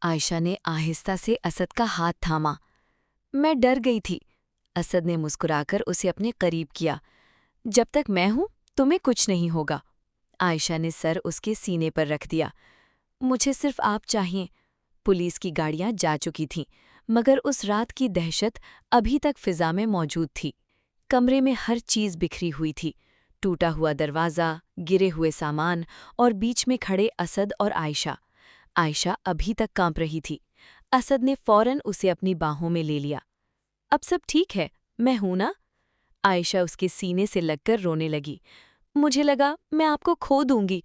आयशा ने आहिस्ता से असद का हाथ थामा। मैं डर गई थी। असद ने मुस्कुराकर उसे अपने करीब किया। जब तक मैं हूं तुम्हें कुछ नहीं होगा। आयशा ने सर उसके सीने पर रख दिया। मुझे सिर्फ आप चाहिए। पुलिस की गाड़ियां जा चुकी थीं, मगर उस रात की दहशत अभी तक फिजा में मौजूद थी। कमरे में हर चीज बिखरी हुई थी। टूटा हुआ दरवाज़ा, गिरे हुए सामान और बीच में खड़े असद और आयशा। आयशा अभी तक कांप रही थी। असद ने फौरन उसे अपनी बाहों में ले लिया। अब सब ठीक है, मैं हूं ना? आयशा उसके सीने से लगकर रोने लगी। मुझे लगा मैं आपको खो दूंगी।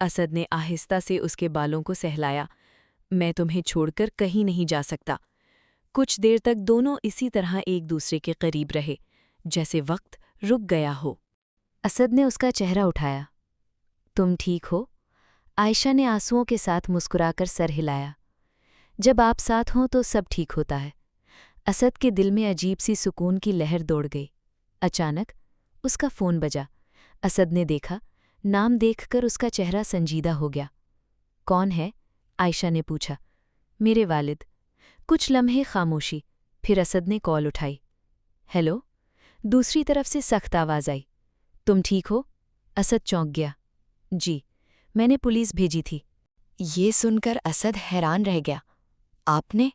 असद ने आहिस्ता से उसके बालों को सहलाया। मैं तुम्हें छोड़कर कहीं नहीं जा सकता। कुछ देर तक दोनों इसी तरह एक दूसरे के करीब रहे, जैसे वक्त रुक गया हो। असद ने उसका चेहरा उठाया। तुम ठीक हो? आयशा ने आंसुओं के साथ मुस्कुराकर सर हिलाया। जब आप साथ हों तो सब ठीक होता है। असद के दिल में अजीब सी सुकून की लहर दौड़ गई। अचानक उसका फ़ोन बजा। असद ने देखा। नाम देखकर उसका चेहरा संजीदा हो गया। कौन है? आयशा ने पूछा। मेरे वालिद। कुछ लम्हे खामोशी, फिर असद ने कॉल उठाई। हेलो? दूसरी तरफ से सख्त आवाज़ आई। तुम ठीक हो? असद चौंक गया। जी, मैंने पुलिस भेजी थी। ये सुनकर असद हैरान रह गया। आपने?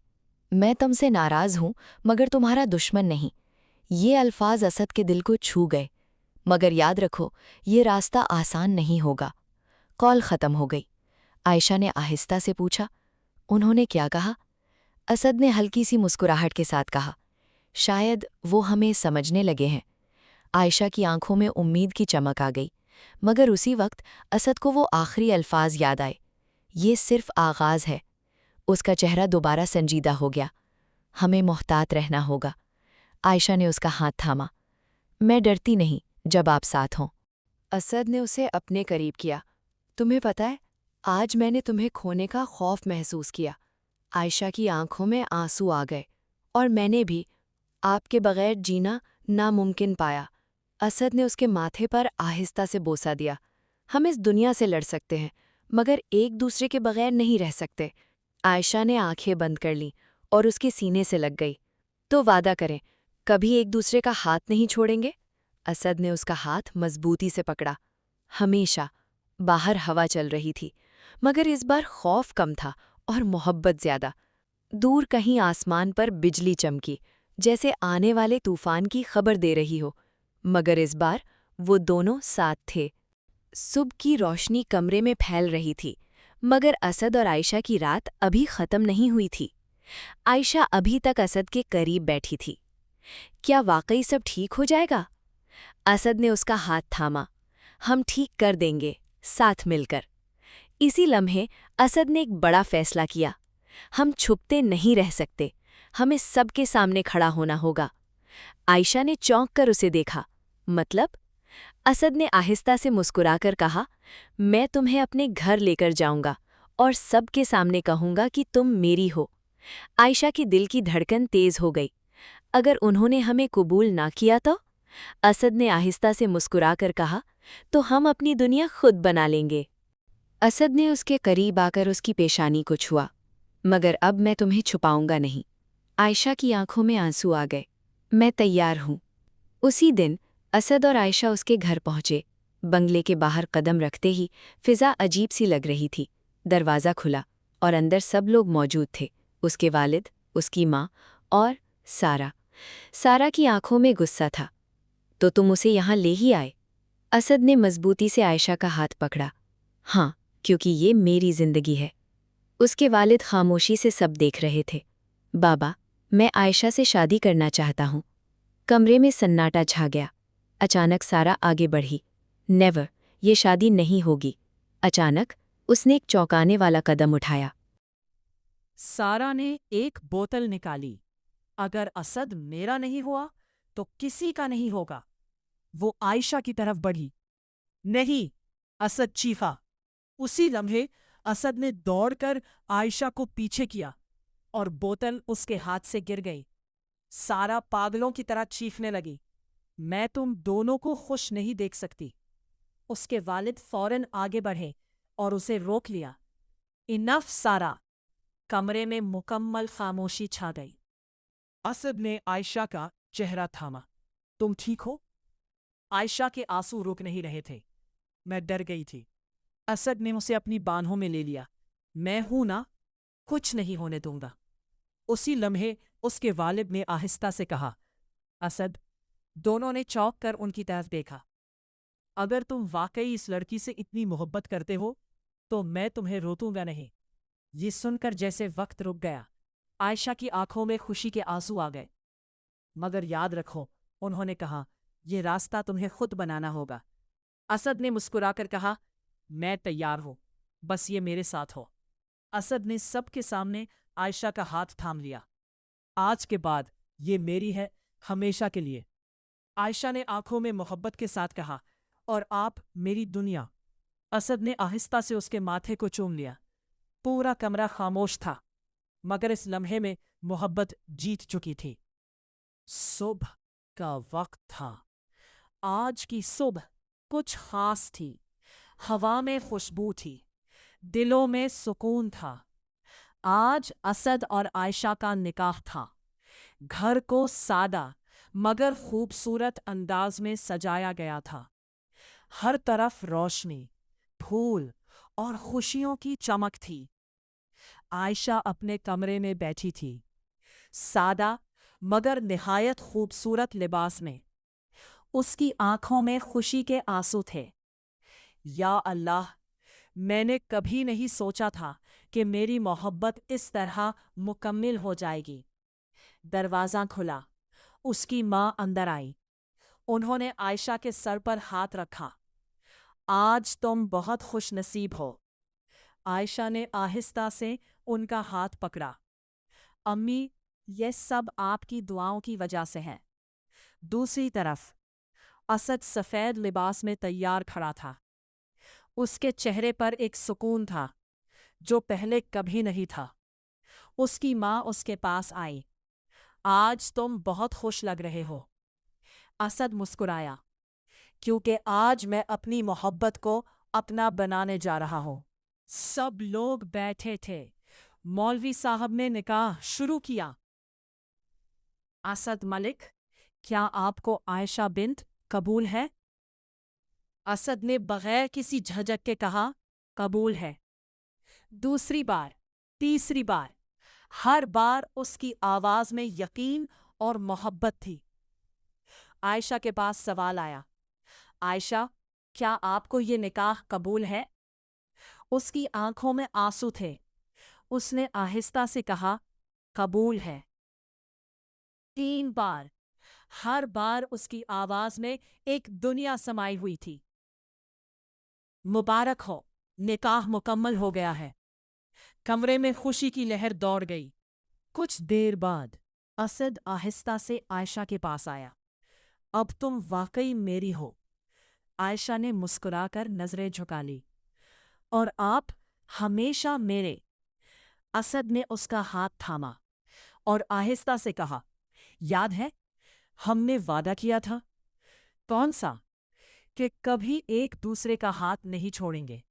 मैं तुमसे नाराज़ हूं, मगर तुम्हारा दुश्मन नहीं। ये अल्फाज असद के दिल को छू गए। मगर याद रखो, ये रास्ता आसान नहीं होगा। कॉल ख़त्म हो गई। आयशा ने आहिस्ता से पूछा, उन्होंने क्या कहा? असद ने हल्की सी मुस्कुराहट के साथ कहा, शायद वो हमें समझने लगे हैं। आयशा की आंखों में उम्मीद की चमक आ गई, मगर उसी वक्त असद को वो आखिरी अल्फाज याद आए। ये सिर्फ आगाज़ है। उसका चेहरा दोबारा संजीदा हो गया। हमें मोहतात रहना होगा। आयशा ने उसका हाथ थामा। मैं डरती नहीं जब आप साथ हों। असद ने उसे अपने करीब किया। तुम्हें पता है, आज मैंने तुम्हें खोने का खौफ महसूस किया। आयशा की आंखों में आंसू आ गए। और मैंने भी। आपके बगैर जीना नामुमकिन पाया। असद ने उसके माथे पर आहिस्ता से बोसा दिया। हम इस दुनिया से लड़ सकते हैं, मगर एक दूसरे के बगैर नहीं रह सकते। आयशा ने आंखें बंद कर लीं और उसके सीने से लग गई। तो वादा करें, कभी एक दूसरे का हाथ नहीं छोड़ेंगे? असद ने उसका हाथ मजबूती से पकड़ा। हमेशा। बाहर हवा चल रही थी, मगर इस बार खौफ कम था और मोहब्बत ज्यादा। दूर कहीं आसमान पर बिजली चमकी, जैसे आने वाले तूफान की खबर दे रही हो। मगर इस बार वो दोनों साथ थे। सुबह की रोशनी कमरे में फैल रही थी, मगर असद और आयशा की रात अभी ख़त्म नहीं हुई थी। आयशा अभी तक असद के करीब बैठी थी। क्या वाकई सब ठीक हो जाएगा? असद ने उसका हाथ थामा। हम ठीक कर देंगे, साथ मिलकर। इसी लम्हे असद ने एक बड़ा फैसला किया। हम छुपते नहीं रह सकते, हमें सबके सामने खड़ा होना होगा। आयशा ने चौंक कर उसे देखा। मतलब? असद ने आहिस्ता से मुस्कुराकर कहा, मैं तुम्हें अपने घर लेकर जाऊंगा और सबके सामने कहूंगा कि तुम मेरी हो। आयशा की दिल की धड़कन तेज हो गई। अगर उन्होंने हमें कबूल ना किया तो? असद ने आहिस्ता से मुस्कुराकर कहा, तो हम अपनी दुनिया खुद बना लेंगे। असद ने उसके करीब आकर उसकी पेशानी को छुआ। मगर अब मैं तुम्हें छुपाऊंगा नहीं। आयशा की आंखों में आंसू आ गए। मैं तैयार हूं। उसी दिन असद और आयशा उसके घर पहुंचे। बंगले के बाहर कदम रखते ही फिजा अजीब सी लग रही थी। दरवाज़ा खुला और अंदर सब लोग मौजूद थे। उसके वालिद, उसकी माँ और सारा। सारा की आंखों में गुस्सा था। तो तुम उसे यहाँ ले ही आए? असद ने मजबूती से आयशा का हाथ पकड़ा। हाँ, क्योंकि ये मेरी जिंदगी है। उसके वालिद खामोशी से सब देख रहे थे। बाबा, मैं आयशा से शादी करना चाहता हूँ। कमरे में सन्नाटा छा गया। अचानक सारा आगे बढ़ी। नेवर, ये शादी नहीं होगी। अचानक उसने एक चौंकाने वाला कदम उठाया। सारा ने एक बोतल निकाली। अगर असद मेरा नहीं हुआ तो किसी का नहीं होगा। वो आयशा की तरफ बढ़ी। नहीं, असद चीखा। उसी लम्हे असद ने दौड़कर आयशा को पीछे किया और बोतल उसके हाथ से गिर गई। सारा पागलों की तरह चीखने लगी। मैं तुम दोनों को खुश नहीं देख सकती। उसके वालिद फौरन आगे बढ़े और उसे रोक लिया। इनफ सारा, कमरे में मुकम्मल खामोशी छा गई। असद ने आयशा का चेहरा थामा। तुम ठीक हो? आयशा के आंसू रुक नहीं रहे थे। मैं डर गई थी। असद ने उसे अपनी बाहों में ले लिया। मैं हूं ना, कुछ नहीं होने दूंगा। उसी लम्हे उसके वालिद ने आहिस्ता से कहा। असद। दोनों ने चौंक कर उनकी तरफ देखा। अगर तुम वाकई इस लड़की से इतनी मोहब्बत करते हो तो मैं तुम्हें रोकूंगा नहीं। ये सुनकर जैसे वक्त रुक गया। आयशा की आंखों में खुशी के आंसू आ गए। मगर याद रखो, उन्होंने कहा, यह रास्ता तुम्हें खुद बनाना होगा। असद ने मुस्कुराकर कहा, मैं तैयार हूं, बस ये मेरे साथ हो। असद ने सबके सामने आयशा का हाथ थाम लिया। आज के बाद ये मेरी है, हमेशा के लिए। आयशा ने आंखों में मोहब्बत के साथ कहा, और आप मेरी दुनिया। असद ने आहिस्ता से उसके माथे को चूम लिया। पूरा कमरा खामोश था, मगर इस लम्हे में मोहब्बत जीत चुकी थी। सुबह का वक्त था। आज की सुबह कुछ खास थी। हवा में खुशबू थी, दिलों में सुकून था। आज असद और आयशा का निकाह था। घर को सादा मगर खूबसूरत अंदाज में सजाया गया था। हर तरफ रोशनी, फूल और खुशियों की चमक थी। आयशा अपने कमरे में बैठी थी, सादा मगर निहायत खूबसूरत लिबास में। उसकी आंखों में खुशी के आंसू थे। या अल्लाह, मैंने कभी नहीं सोचा था कि मेरी मोहब्बत इस तरह मुकम्मिल हो जाएगी। दरवाज़ा खुला। उसकी माँ अंदर आई। उन्होंने आयशा के सर पर हाथ रखा। आज तुम बहुत खुश नसीब हो। आयशा ने आहिस्ता से उनका हाथ पकड़ा। अम्मी, ये सब आपकी दुआओं की वजह से है। दूसरी तरफ असद सफ़ेद लिबास में तैयार खड़ा था। उसके चेहरे पर एक सुकून था जो पहले कभी नहीं था। उसकी माँ उसके पास आई। आज तुम बहुत खुश लग रहे हो। असद मुस्कुराया, क्योंकि आज मैं अपनी मोहब्बत को अपना बनाने जा रहा हूँ। सब लोग बैठे थे। मौलवी साहब ने निकाह शुरू किया। असद मलिक, क्या आपको आयशा बिन्त कबूल है? असद ने बगैर किसी झिझक के कहा, कबूल है। दूसरी बार, तीसरी बार, हर बार उसकी आवाज में यकीन और मोहब्बत थी। आयशा के पास सवाल आया, आयशा, क्या आपको ये निकाह कबूल है? उसकी आंखों में आंसू थे। उसने आहिस्ता से कहा, कबूल है। 3 बार, हर बार उसकी आवाज में एक दुनिया समाई हुई थी। मुबारक हो, निकाह मुकम्मल हो गया है। कमरे में खुशी की लहर दौड़ गई। कुछ देर बाद असद आहिस्ता से आयशा के पास आया। अब तुम वाकई मेरी हो। आयशा ने मुस्कुराकर नजरें झुका ली। और आप हमेशा मेरे। असद ने उसका हाथ थामा और आहिस्ता से कहा, याद है, हमने वादा किया था। कौन सा? कि कभी एक दूसरे का हाथ नहीं छोड़ेंगे।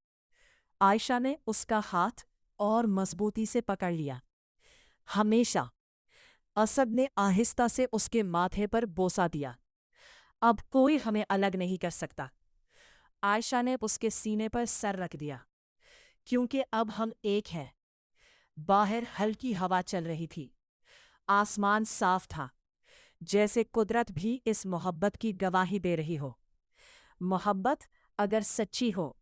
आयशा ने उसका हाथ और मजबूती से पकड़ लिया। हमेशा। असद ने आहिस्ता से उसके माथे पर बोसा दिया। अब कोई हमें अलग नहीं कर सकता। आयशा ने उसके सीने पर सर रख दिया। क्योंकि अब हम एक हैं। बाहर हल्की हवा चल रही थी। आसमान साफ था, जैसे कुदरत भी इस मोहब्बत की गवाही दे रही हो। मोहब्बत अगर सच्ची हो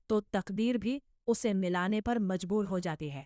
तो तकदीर भी उसे मिलाने पर मजबूर हो जाती है।